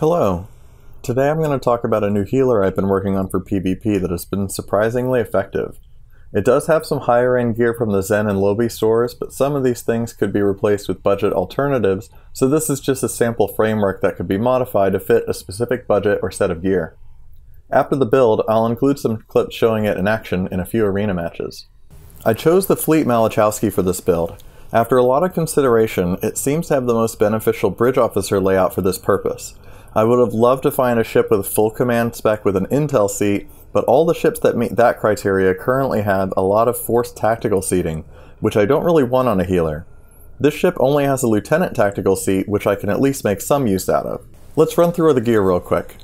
Hello. Today I'm going to talk about a new healer I've been working on for PvP that has been surprisingly effective. It does have some higher end gear from the Zen and Lobby stores, but some of these things could be replaced with budget alternatives, so this is just a sample framework that could be modified to fit a specific budget or set of gear. After the build, I'll include some clips showing it in action in a few arena matches. I chose the Fleet Malachowski for this build. After a lot of consideration, it seems to have the most beneficial bridge officer layout for this purpose. I would have loved to find a ship with full command spec with an intel seat, but all the ships that meet that criteria currently have a lot of forced tactical seating, which I don't really want on a healer. This ship only has a lieutenant tactical seat, which I can at least make some use out of. Let's run through the gear real quick.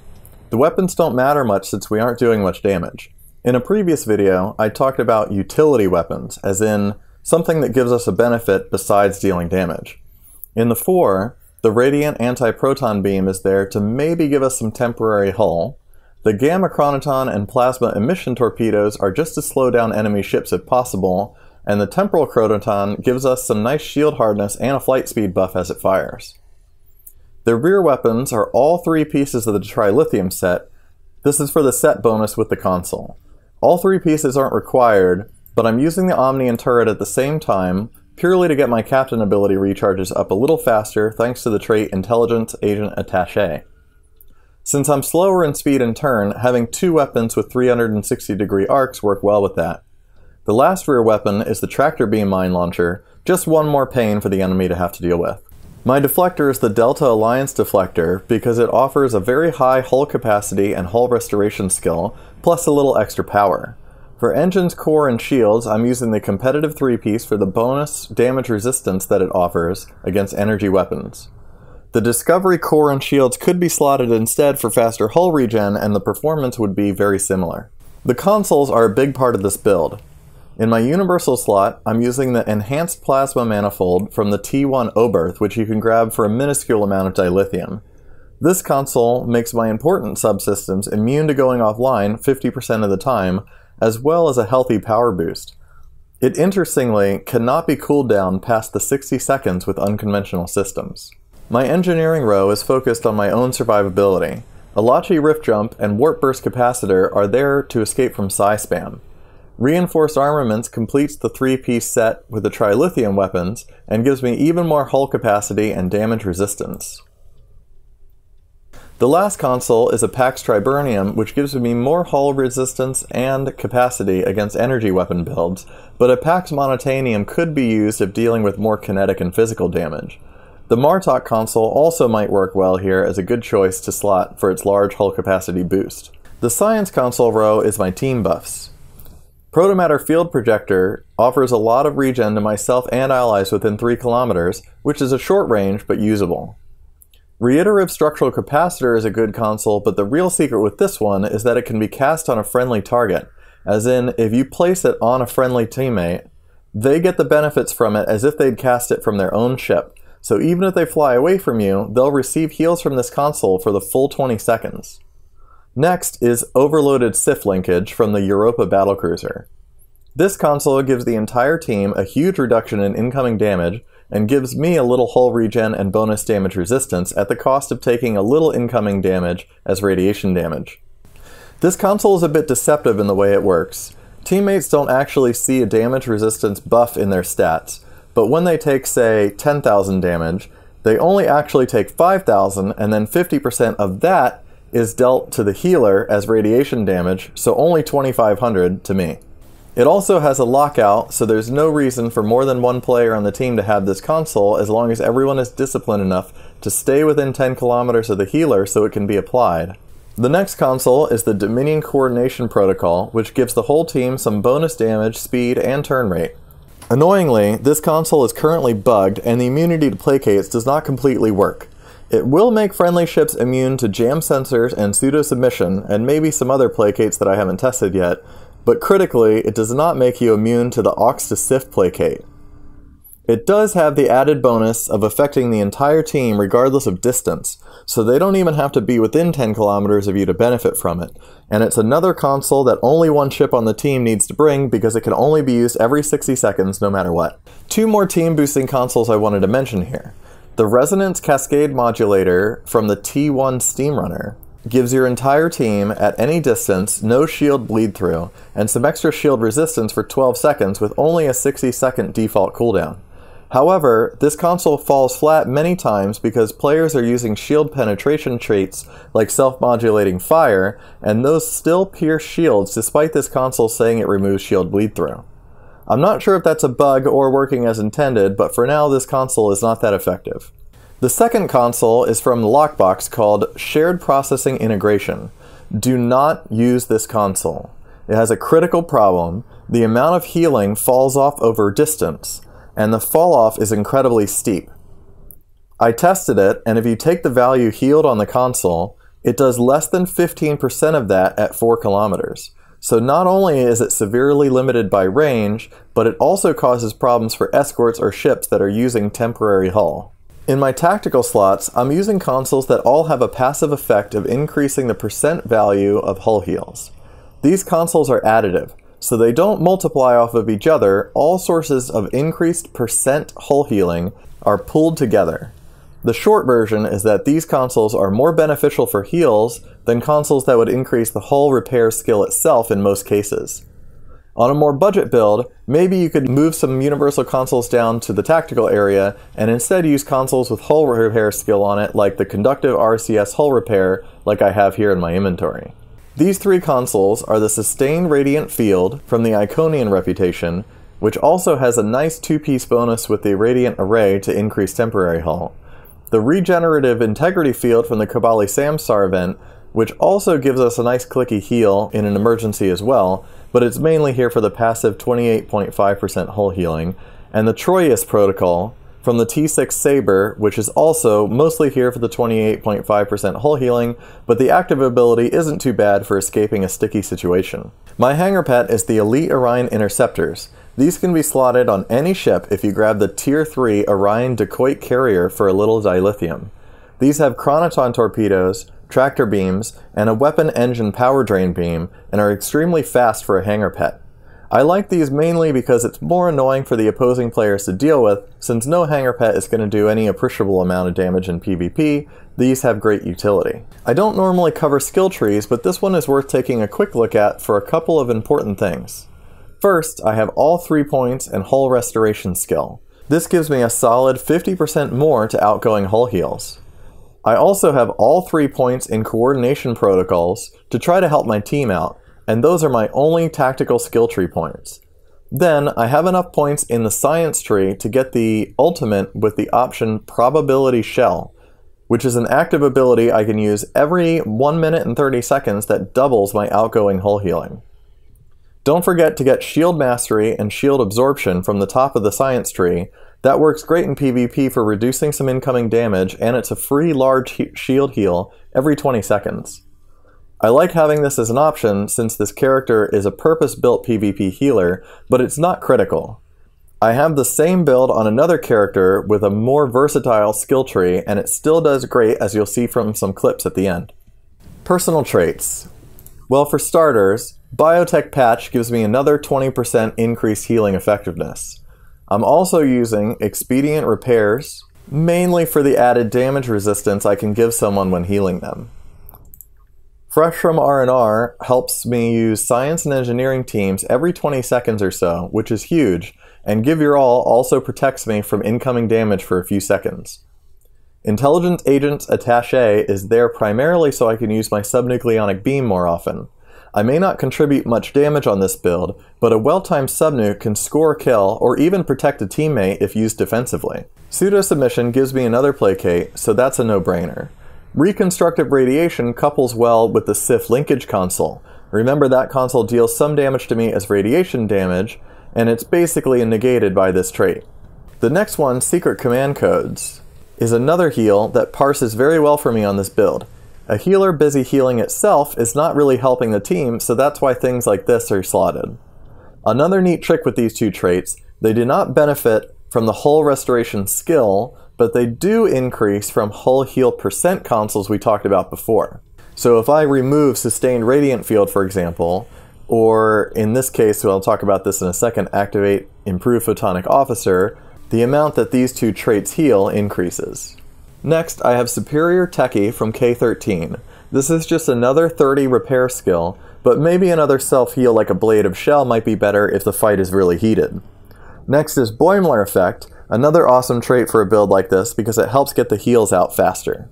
The weapons don't matter much since we aren't doing much damage. In a previous video, I talked about utility weapons, as in something that gives us a benefit besides dealing damage. In the 4, the Radiant Anti-Proton Beam is there to maybe give us some temporary hull. The Gamma Chronoton and Plasma Emission Torpedoes are just to slow down enemy ships if possible, and the Temporal Chronoton gives us some nice shield hardness and a flight speed buff as it fires. The rear weapons are all 3 pieces of the Trilithium set. This is for the set bonus with the console. All 3 pieces aren't required, but I'm using the Omni and turret at the same time, purely to get my captain ability recharges up a little faster thanks to the trait Intelligence Agent Attaché. Since I'm slower in speed and turn, having 2 weapons with 360-degree arcs work well with that. The last rear weapon is the Tractor Beam Mine Launcher, just one more pain for the enemy to have to deal with. My deflector is the Delta Alliance deflector because it offers a very high hull capacity and hull restoration skill, plus a little extra power. For engines, core, and shields, I'm using the competitive 3-piece for the bonus damage resistance that it offers against energy weapons. The Discovery core and shields could be slotted instead for faster hull regen, and the performance would be very similar. The consoles are a big part of this build. In my universal slot, I'm using the Enhanced Plasma Manifold from the T1 Oberth, which you can grab for a minuscule amount of dilithium. This console makes my important subsystems immune to going offline 50% of the time, as well as a healthy power boost. It interestingly cannot be cooled down past the 60 seconds with unconventional systems. My engineering row is focused on my own survivability. Elachi Rift Jump and Warp Burst Capacitor are there to escape from psi spam. Reinforced Armaments completes the 3-piece set with the Trilithium weapons and gives me even more hull capacity and damage resistance. The last console is a Pax Triburnium, which gives me more hull resistance and capacity against energy weapon builds, but a Pax Monotanium could be used if dealing with more kinetic and physical damage. The Martok console also might work well here as a good choice to slot for its large hull capacity boost. The Science console row is my team buffs. Protomatter Field Projector offers a lot of regen to myself and allies within 3 kilometers, which is a short range but usable. Reiterative Structural Capacitor is a good console, but the real secret with this one is that it can be cast on a friendly target, as in, if you place it on a friendly teammate, they get the benefits from it as if they'd cast it from their own ship, so even if they fly away from you, they'll receive heals from this console for the full 20 seconds. Next is Overloaded Sif Linkage from the Europa Battlecruiser. This console gives the entire team a huge reduction in incoming damage, and gives me a little hull regen and bonus damage resistance at the cost of taking a little incoming damage as radiation damage. This console is a bit deceptive in the way it works. Teammates don't actually see a damage resistance buff in their stats, but when they take, say, 10,000 damage, they only actually take 5,000, and then 50% of that is dealt to the healer as radiation damage, so only 2,500 to me. It also has a lockout, so there's no reason for more than one player on the team to have this console as long as everyone is disciplined enough to stay within 10 kilometers of the healer so it can be applied. The next console is the Dominion Coordination Protocol, which gives the whole team some bonus damage, speed, and turn rate. Annoyingly, this console is currently bugged and the immunity to placates does not completely work. It will make friendly ships immune to jam sensors and pseudo-submission, and maybe some other placates that I haven't tested yet, but critically, it does not make you immune to the Aux to Sif placate. It does have the added bonus of affecting the entire team regardless of distance, so they don't even have to be within 10 kilometers of you to benefit from it, and it's another console that only one ship on the team needs to bring because it can only be used every 60 seconds no matter what. 2 more team boosting consoles I wanted to mention here. The Resonance Cascade Modulator from the T1 Steam Runner gives your entire team, at any distance, no shield bleed through, and some extra shield resistance for 12 seconds with only a 60-second default cooldown. However, this console falls flat many times because players are using shield penetration traits like self-modulating fire, and those still pierce shields despite this console saying it removes shield bleed through. I'm not sure if that's a bug or working as intended, but for now this console is not that effective. The second console is from the lockbox called Shared Processing Integration. Do not use this console. It has a critical problem. The amount of healing falls off over distance, and the fall off is incredibly steep. I tested it, and if you take the value healed on the console, it does less than 15% of that at 4 kilometers. So not only is it severely limited by range, but it also causes problems for escorts or ships that are using temporary hull. In my tactical slots, I'm using consoles that all have a passive effect of increasing the percent value of hull heals. These consoles are additive, so they don't multiply off of each other. All sources of increased percent hull healing are pooled together. The short version is that these consoles are more beneficial for heals than consoles that would increase the hull repair skill itself in most cases. On a more budget build, maybe you could move some universal consoles down to the tactical area and instead use consoles with hull repair skill on it, like the conductive RCS hull repair like I have here in my inventory. These 3 consoles are the Sustained Radiant Field from the Iconian Reputation, which also has a nice 2-piece bonus with the Radiant Array to increase temporary hull. The Regenerative Integrity Field from the Kabali Samsar event, which also gives us a nice clicky heal in an emergency as well, but it's mainly here for the passive 28.5% hull healing, and the Troyes Protocol from the T6 Saber, which is also mostly here for the 28.5% hull healing, but the active ability isn't too bad for escaping a sticky situation. My hanger pet is the Elite Orion Interceptors. These can be slotted on any ship if you grab the Tier 3 Orion Dacoit Carrier for a little dilithium. These have chronoton torpedoes, tractor beams, and a weapon engine power drain beam, and are extremely fast for a hanger pet. I like these mainly because it's more annoying for the opposing players to deal with. Since no hanger pet is going to do any appreciable amount of damage in PvP, these have great utility. I don't normally cover skill trees, but this one is worth taking a quick look at for a couple of important things. First, I have all 3 points and hull restoration skill. This gives me a solid 50% more to outgoing hull heals. I also have all 3 points in coordination protocols to try to help my team out, and those are my only tactical skill tree points. Then I have enough points in the science tree to get the ultimate with the option Probability Shell, which is an active ability I can use every 1 minute and 30 seconds that doubles my outgoing hull healing. Don't forget to get Shield Mastery and Shield Absorption from the top of the science tree. That works great in PvP for reducing some incoming damage, and it's a free large shield heal every 20 seconds. I like having this as an option since this character is a purpose-built PvP healer, but it's not critical. I have the same build on another character with a more versatile skill tree, and it still does great, as you'll see from some clips at the end. Personal traits. Well, for starters, Biotech Patch gives me another 20% increased healing effectiveness. I'm also using Expedient Repairs, mainly for the added damage resistance I can give someone when healing them. Fresh from R&R helps me use science and engineering teams every 20 seconds or so, which is huge, and Give Your All also protects me from incoming damage for a few seconds. Intelligent Agents Attaché is there primarily so I can use my subnucleonic beam more often. I may not contribute much damage on this build, but a well-timed subnuke can score a kill or even protect a teammate if used defensively. Pseudo-Submission gives me another placate, so that's a no-brainer. Reconstructive Radiation couples well with the Sif Linkage console. Remember, that console deals some damage to me as radiation damage, and it's basically negated by this trait. The next one, Secret Command Codes, is another heal that parses very well for me on this build. A healer busy healing itself is not really helping the team, so that's why things like this are slotted. Another neat trick with these two traits, they do not benefit from the hull restoration skill, but they do increase from hull heal percent consoles we talked about before. So if I remove Sustained Radiant Field, for example, or in this case, I'll talk about this in a second, activate Improved Photonic Officer, the amount that these two traits heal increases. Next, I have Superior Techie from K13. This is just another 30 repair skill, but maybe another self-heal like a Blade of Shell might be better if the fight is really heated. Next is Boimler Effect, another awesome trait for a build like this because it helps get the heals out faster.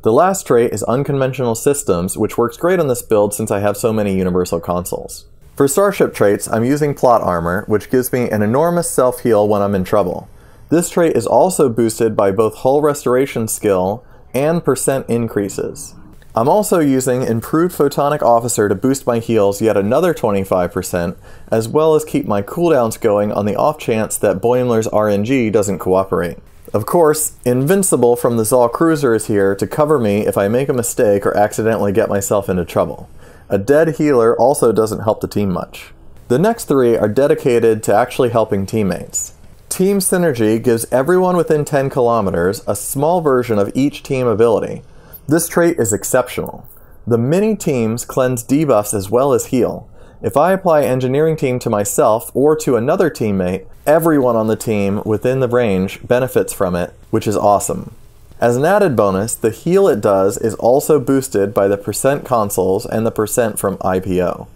The last trait is Unconventional Systems, which works great on this build since I have so many universal consoles. For Starship traits, I'm using Plot Armor, which gives me an enormous self-heal when I'm in trouble. This trait is also boosted by both Hull Restoration skill and percent increases. I'm also using Improved Photonic Officer to boost my heals yet another 25%, as well as keep my cooldowns going on the off chance that Boimler's RNG doesn't cooperate. Of course, Invincible from the Zal Cruiser is here to cover me if I make a mistake or accidentally get myself into trouble. A dead healer also doesn't help the team much. The next three are dedicated to actually helping teammates. Team Synergy gives everyone within 10 kilometers a small version of each team ability. This trait is exceptional. The mini teams cleanse debuffs as well as heal. If I apply Engineering Team to myself or to another teammate, everyone on the team within the range benefits from it, which is awesome. As an added bonus, the heal it does is also boosted by the percent consoles and the percent from IPO,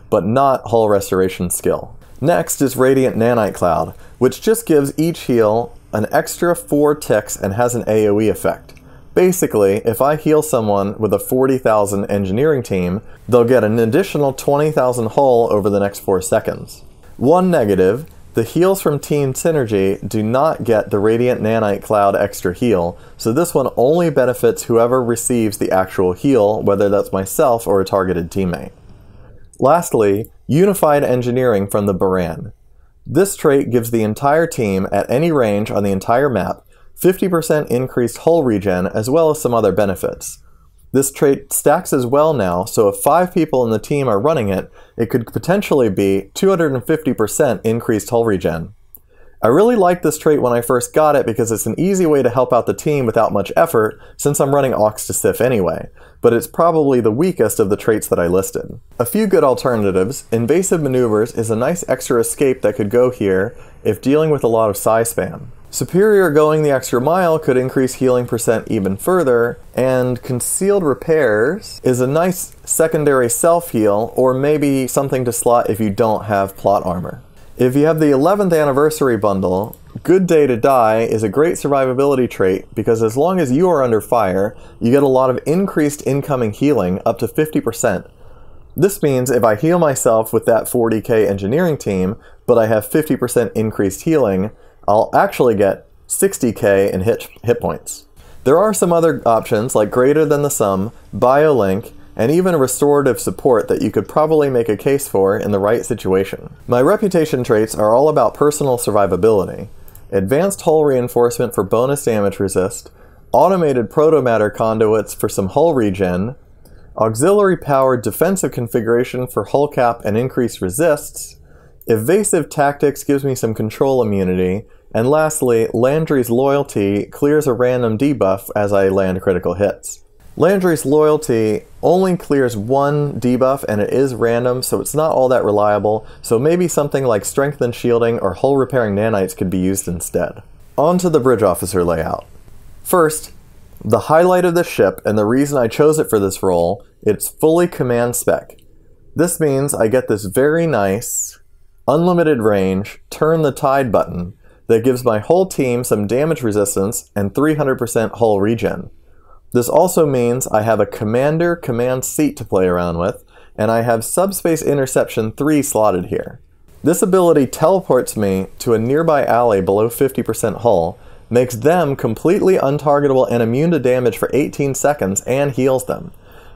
but not Hull Restoration skill. Next is Radiant Nanite Cloud, which just gives each heal an extra 4 ticks and has an AoE effect. Basically, if I heal someone with a 40,000 engineering team, they'll get an additional 20,000 hull over the next 4 seconds. One negative, the heals from Team Synergy do not get the Radiant Nanite Cloud extra heal, so this one only benefits whoever receives the actual heal, whether that's myself or a targeted teammate. Lastly, Unified Engineering from the Baran. This trait gives the entire team, at any range on the entire map, 50% increased hull regen as well as some other benefits. This trait stacks as well now, so if 5 people in the team are running it, it could potentially be 250% increased hull regen. I really liked this trait when I first got it because it's an easy way to help out the team without much effort since I'm running Aux to Sif anyway, but it's probably the weakest of the traits that I listed. A few good alternatives. Invasive Maneuvers is a nice extra escape that could go here if dealing with a lot of psi spam. Superior Going the Extra Mile could increase healing percent even further, and Concealed Repairs is a nice secondary self-heal, or maybe something to slot if you don't have Plot Armor. If you have the 11th Anniversary bundle, Good Day to Die is a great survivability trait because as long as you are under fire, you get a lot of increased incoming healing, up to 50%. This means if I heal myself with that 40k engineering team, but I have 50% increased healing, I'll actually get 60k in hit points. There are some other options like Greater Than the Sum, BioLink, and even Restorative Support that you could probably make a case for in the right situation. My reputation traits are all about personal survivability. Advanced Hull Reinforcement for bonus damage resist, Automated Protomatter Conduits for some hull regen, Auxiliary Powered Defensive Configuration for hull cap and increased resists, Evasive Tactics gives me some control immunity, and lastly, Landry's Loyalty clears a random debuff as I land critical hits. Landry's Loyalty only clears one debuff and it is random, so it's not all that reliable, so maybe something like Strengthened Shielding or Hull Repairing Nanites could be used instead. On to the Bridge Officer layout. First, the highlight of the ship, and the reason I chose it for this role, it's fully command spec. This means I get this very nice, unlimited range, turn the tide button that gives my whole team some damage resistance and 300% hull regen. This also means I have a commander command seat to play around with, and I have Subspace Interception 3 slotted here. This ability teleports me to a nearby ally below 50% hull, makes them completely untargetable and immune to damage for 18 seconds, and heals them.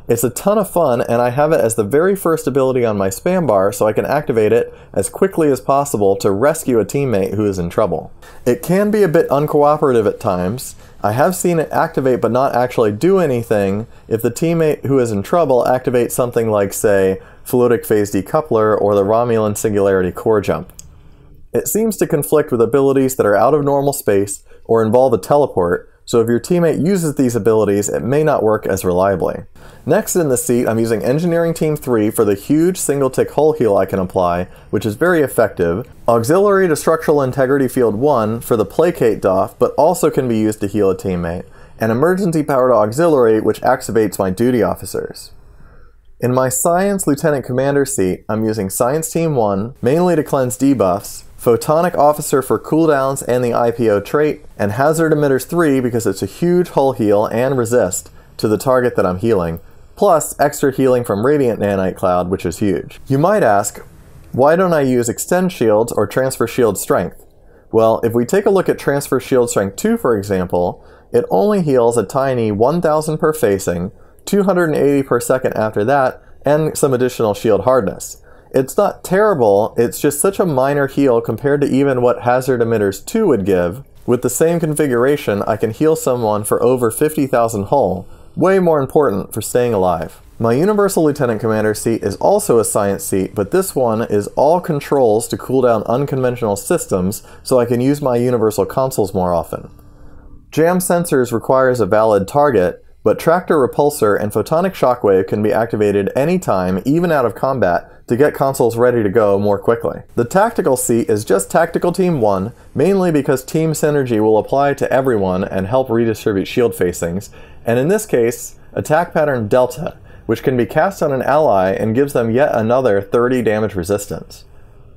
It's a ton of fun, and I have it as the very first ability on my spam bar so I can activate it as quickly as possible to rescue a teammate who is in trouble. It can be a bit uncooperative at times. I have seen it activate but not actually do anything if the teammate who is in trouble activates something like, say, Fluidic Phase Decoupler or the Romulan Singularity Core Jump. It seems to conflict with abilities that are out of normal space or involve a teleport, so if your teammate uses these abilities, it may not work as reliably. Next in the seat, I'm using Engineering Team 3 for the huge single-tick hull heal I can apply, which is very effective, Auxiliary to Structural Integrity Field 1 for the Placate doff, but also can be used to heal a teammate, and Emergency Power to Auxiliary, which activates my duty officers. In my Science Lieutenant Commander seat, I'm using Science Team 1, mainly to cleanse debuffs, Photonic Officer for cooldowns and the IPO trait, and Hazard Emitters 3 because it's a huge hull heal and resist to the target that I'm healing, plus extra healing from Radiant Nanite Cloud, which is huge. You might ask, why don't I use Extend Shields or Transfer Shield Strength? Well, if we take a look at Transfer Shield Strength 2, for example, it only heals a tiny 1000 per facing, 280 per second after that, and some additional shield hardness. It's not terrible, it's just such a minor heal compared to even what Hazard Emitters 2 would give. With the same configuration, I can heal someone for over 50,000 hull, way more important for staying alive. My Universal Lieutenant Commander seat is also a science seat, but this one is all controls to cool down unconventional systems so I can use my Universal consoles more often. Jam Sensors requires a valid target, but Tractor Repulsor and Photonic Shockwave can be activated anytime, even out of combat, to get consoles ready to go more quickly. The Tactical seat is just Tactical Team 1, mainly because Team Synergy will apply to everyone and help redistribute shield facings, and in this case, Attack Pattern Delta, which can be cast on an ally and gives them yet another 30 damage resistance.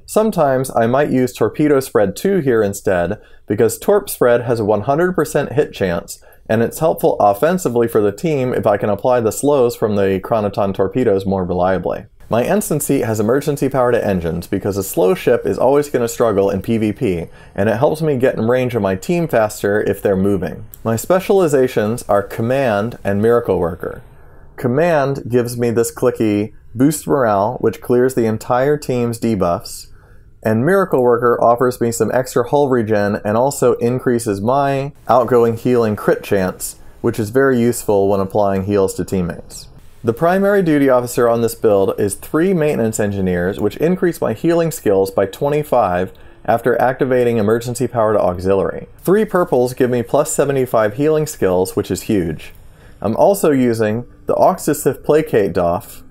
Sometimes I might use Torpedo Spread 2 here instead, because Torp Spread has a 100% hit chance, and it's helpful offensively for the team if I can apply the slows from the Chronoton torpedoes more reliably. My Ensign seat has emergency power to engines because a slow ship is always going to struggle in PvP, and it helps me get in range of my team faster if they're moving. My specializations are Command and Miracle Worker. Command gives me this clicky Boost Morale, which clears the entire team's debuffs, and Miracle Worker offers me some extra hull regen and also increases my outgoing healing crit chance, which is very useful when applying heals to teammates. The primary duty officer on this build is 3 maintenance engineers, which increase my healing skills by 25 after activating emergency power to auxiliary. 3 purples give me plus 75 healing skills, which is huge. I'm also using the Oxysith Placate Doff,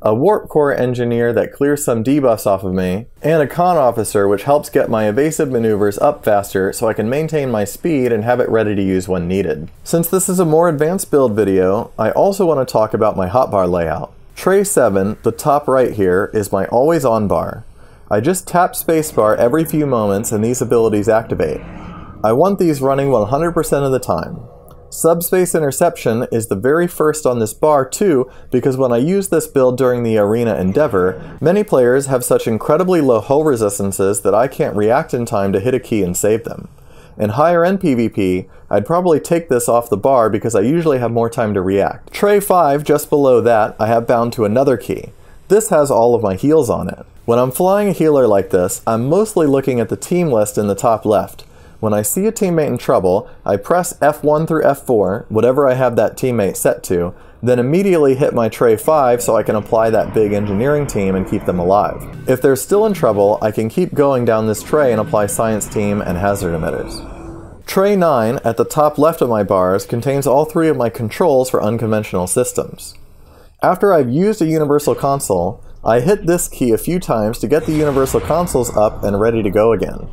a Warp Core engineer that clears some debuffs off of me, and a Con Officer which helps get my evasive maneuvers up faster so I can maintain my speed and have it ready to use when needed. Since this is a more advanced build video, I also want to talk about my hotbar layout. Tray 7, the top right here, is my always on bar. I just tap spacebar every few moments and these abilities activate. I want these running 100% of the time. Subspace Interception is the very first on this bar too, because when I use this build during the Arena Endeavor, many players have such incredibly low hull resistances that I can't react in time to hit a key and save them. In higher end PvP, I'd probably take this off the bar because I usually have more time to react. Tray 5, just below that, I have bound to another key. This has all of my heals on it. When I'm flying a healer like this, I'm mostly looking at the team list in the top left. When I see a teammate in trouble, I press F1 through F4, whatever I have that teammate set to, then immediately hit my Tray 5 so I can apply that big engineering team and keep them alive. If they're still in trouble, I can keep going down this tray and apply Science Team and Hazard Emitters. Tray 9, at the top left of my bars, contains all 3 of my controls for unconventional systems. After I've used a Universal Console, I hit this key a few times to get the Universal Consoles up and ready to go again.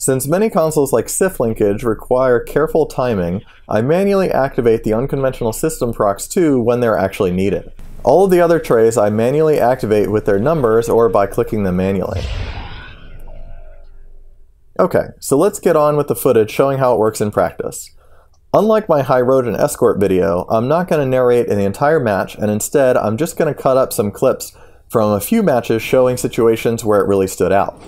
Since many consoles like Sif linkage require careful timing, I manually activate the unconventional system procs too when they're actually needed. All of the other trays I manually activate with their numbers or by clicking them manually. Okay, so let's get on with the footage showing how it works in practice. Unlike my High Road and Escort video, I'm not going to narrate in the entire match, and instead I'm just going to cut up some clips from a few matches showing situations where it really stood out.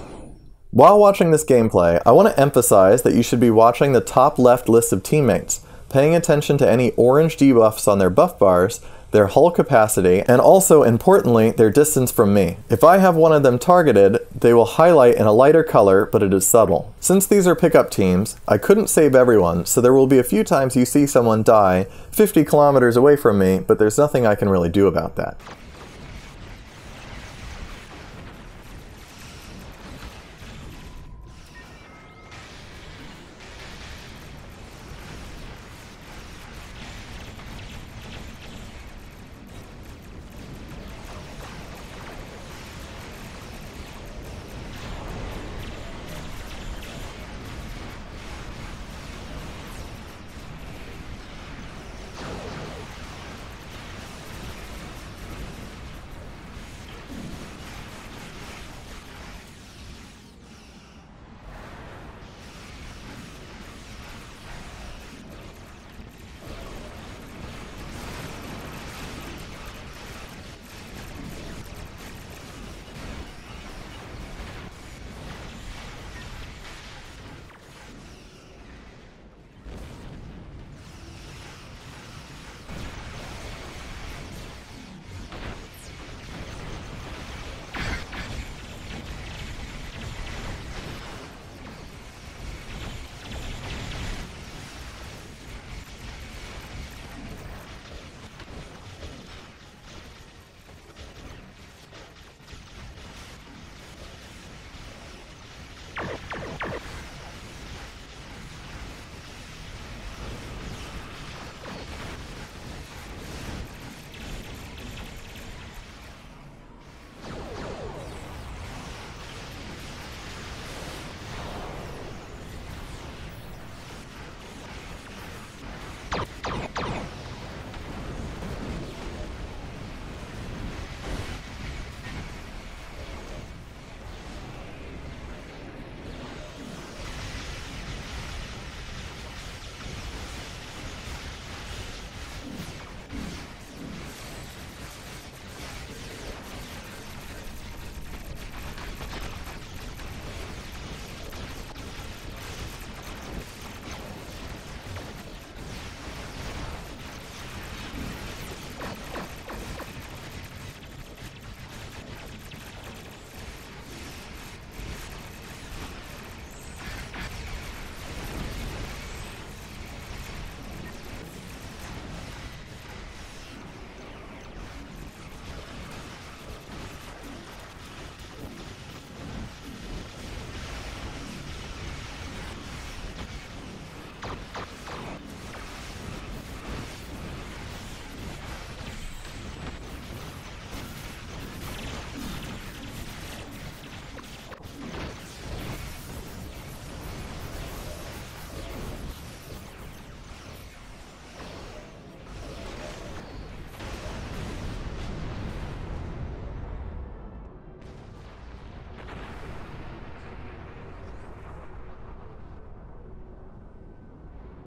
While watching this gameplay, I want to emphasize that you should be watching the top left list of teammates, paying attention to any orange debuffs on their buff bars, their hull capacity, and also, importantly, their distance from me. If I have one of them targeted, they will highlight in a lighter color, but it is subtle. Since these are pickup teams, I couldn't save everyone, so there will be a few times you see someone die 50 kilometers away from me, but there's nothing I can really do about that.